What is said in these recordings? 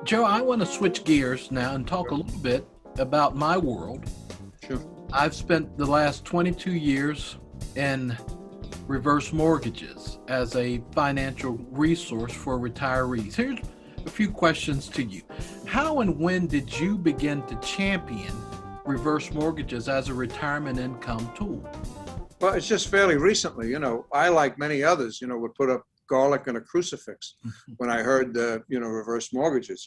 Joe, I want to switch gears now and talk a little bit about my world. Sure. I've spent the last 22 years in reverse mortgages as a financial resource for retirees. Here's a few questions to you. How and when did you begin to champion reverse mortgages as a retirement income tool? Well, it's just fairly recently. I, like many others, would put up garlic and a crucifix when I heard the, reverse mortgages.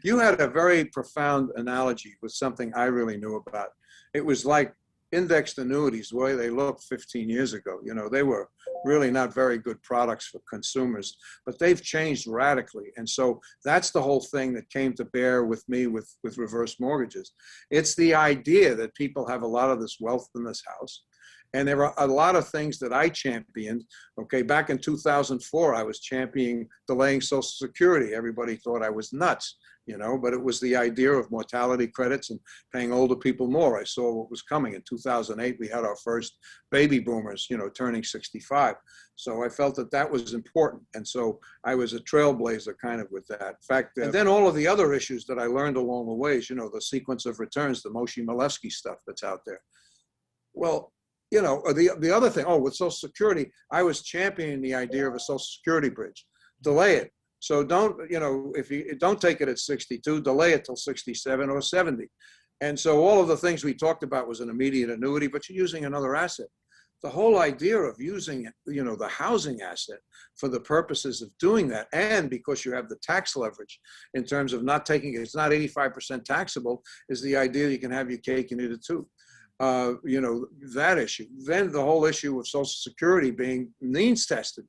You had a very profound analogy with something I really knew about. It was like indexed annuities, the way they looked 15 years ago. They were really not very good products for consumers, but they've changed radically. And so that's the whole thing that came to bear with me with reverse mortgages. It's the idea that people have a lot of this wealth in this house. And there are a lot of things that I championed. Okay, back in 2004, I was championing delaying Social Security. Everybody thought I was nuts, but it was the idea of mortality credits and paying older people more. I saw what was coming. In 2008, we had our first baby boomers, turning 65. So I felt that that was important. And so I was a trailblazer kind of with that. In fact, and then all of the other issues that I learned along the ways, the sequence of returns, the Moshe Milevsky stuff that's out there. Well, the other thing, with Social Security, I was championing the idea of a Social Security bridge. Delay it. So don't, if you don't take it at 62, delay it till 67 or 70. And so all of the things we talked about was an immediate annuity, but you're using another asset. The whole idea of using, the housing asset for the purposes of doing that, and because you have the tax leverage in terms of not taking it, it's not 85% taxable, is the idea you can have your cake and eat it too. That issue. Then the whole issue of Social Security being means tested.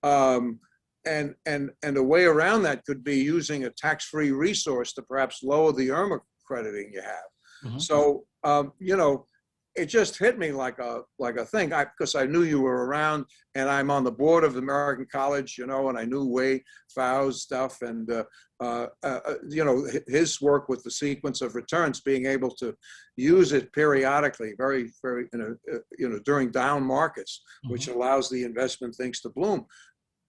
And a way around that could be using a tax-free resource to perhaps lower the IRMA crediting you have. Mm-hmm. So, it just hit me like a thing, because I knew you were around, and I'm on the board of the American College, and I knew Wei Fao's stuff, and his work with the sequence of returns, being able to use it periodically, very, very, during down markets, which allows the investment things to bloom.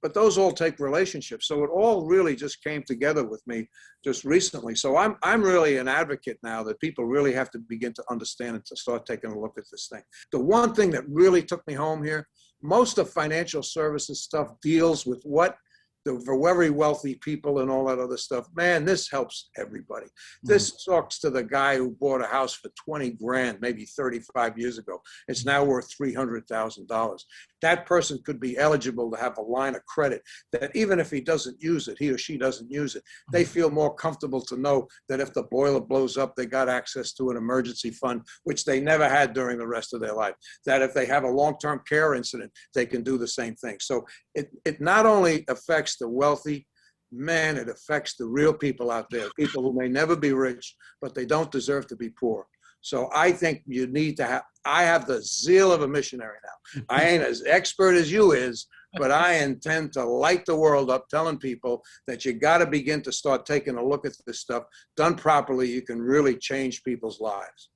But those all take relationships. So it all really just came together with me just recently. So I'm really an advocate now that people really have to begin to understand and to start taking a look at this thing. The one thing that really took me home here, most of financial services stuff deals with what the very wealthy people and all that other stuff. Man, this helps everybody. This talks to the guy who bought a house for 20 grand, maybe 35 years ago. It's now worth $300,000. That person could be eligible to have a line of credit that even if he doesn't use it, he or she doesn't use it, they feel more comfortable to know that if the boiler blows up, they got access to an emergency fund, which they never had during the rest of their life. That if they have a long-term care incident, they can do the same thing. So it not only affects the wealthy, man, it affects the real people out there, people who may never be rich, but they don't deserve to be poor. So I think you need to have, I have the zeal of a missionary now. I ain't as expert as you is, but I intend to light the world up, telling people that you got to begin to start taking a look at this stuff. Done properly, you can really change people's lives.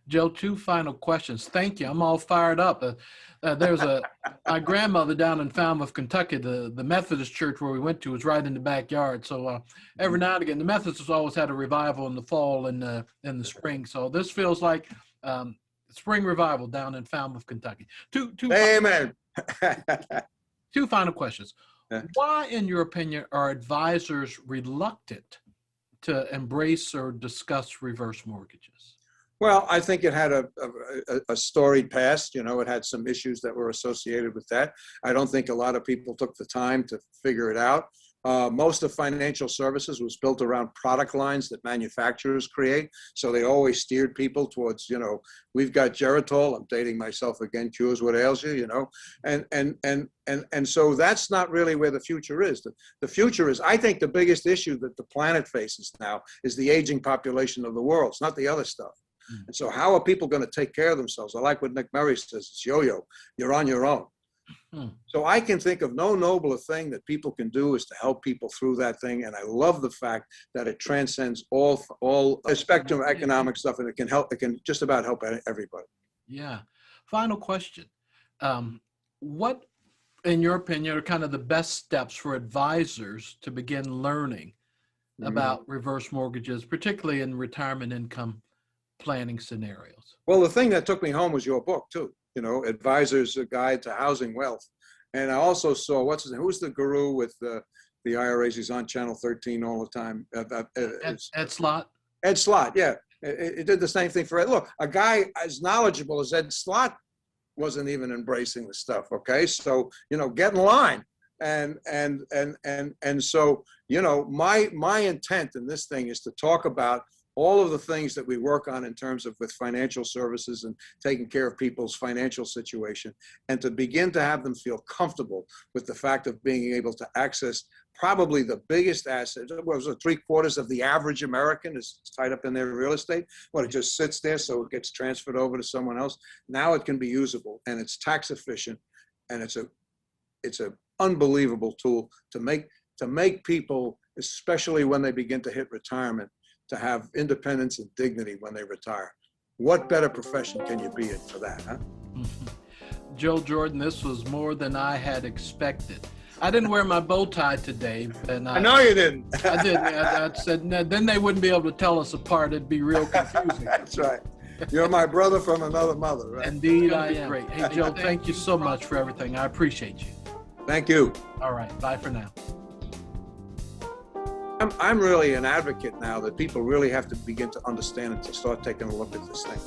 Joe, two final questions. Thank you. I'm all fired up. There's my grandmother down in Falmouth, Kentucky, the Methodist church where we went to was right in the backyard. So every now and again, the Methodists always had a revival in the fall and in the spring. So this feels like spring revival down in Falmouth, Kentucky. Amen. Two final questions. Why, in your opinion, are advisors reluctant to embrace or discuss reverse mortgages? Well, I think it had a storied past. It had some issues that were associated with that. I don't think a lot of people took the time to figure it out. Most of financial services was built around product lines that manufacturers create. So they always steered people towards, we've got Geritol, I'm dating myself again, cures what ails you, and so that's not really where the future is. The future is, I think the biggest issue that the planet faces now is the aging population of the world. It's not the other stuff. And so how are people going to take care of themselves? I like what Nick Murray says, it's yo-yo, you're on your own. So I can think of no nobler thing that people can do is to help people through that thing. And I love the fact that it transcends all the spectrum of economic stuff, and it can just about help everybody. Yeah. Final question. What, in your opinion, are kind of the best steps for advisors to begin learning about reverse mortgages, particularly in retirement income planning scenarios? Well, the thing that took me home was your book too. Advisor's Guide to Housing Wealth, and I also saw what's his name? Who's the guru with the IRAs? He's on Channel 13 all the time. Ed Slott. Ed Slott, yeah, it did the same thing for Ed. Look, a guy as knowledgeable as Ed Slott wasn't even embracing the stuff. Okay, so get in line. And so my intent in this thing is to talk about all of the things that we work on in terms of with financial services and taking care of people's financial situation, and to begin to have them feel comfortable with the fact of being able to access probably the biggest asset. Was it 3/4 of the average American is tied up in their real estate? Well, it just sits there, so it gets transferred over to someone else. Now it can be usable, and it's tax efficient, and it's a unbelievable tool to make people, especially when they begin to hit retirement, to have independence and dignity when they retire. What better profession can you be in for that, huh? Joe Jordon, this was more than I had expected. I didn't wear my bow tie today, and I know you didn't. I didn't. I said, no, then they wouldn't be able to tell us apart. It'd be real confusing. That's right. You're my brother from another mother, right? Indeed, I am. Great. Hey, Joe, thank you so much for everything. I appreciate you. Thank you. All right. Bye for now. I'm really an advocate now that people really have to begin to understand and to start taking a look at this thing.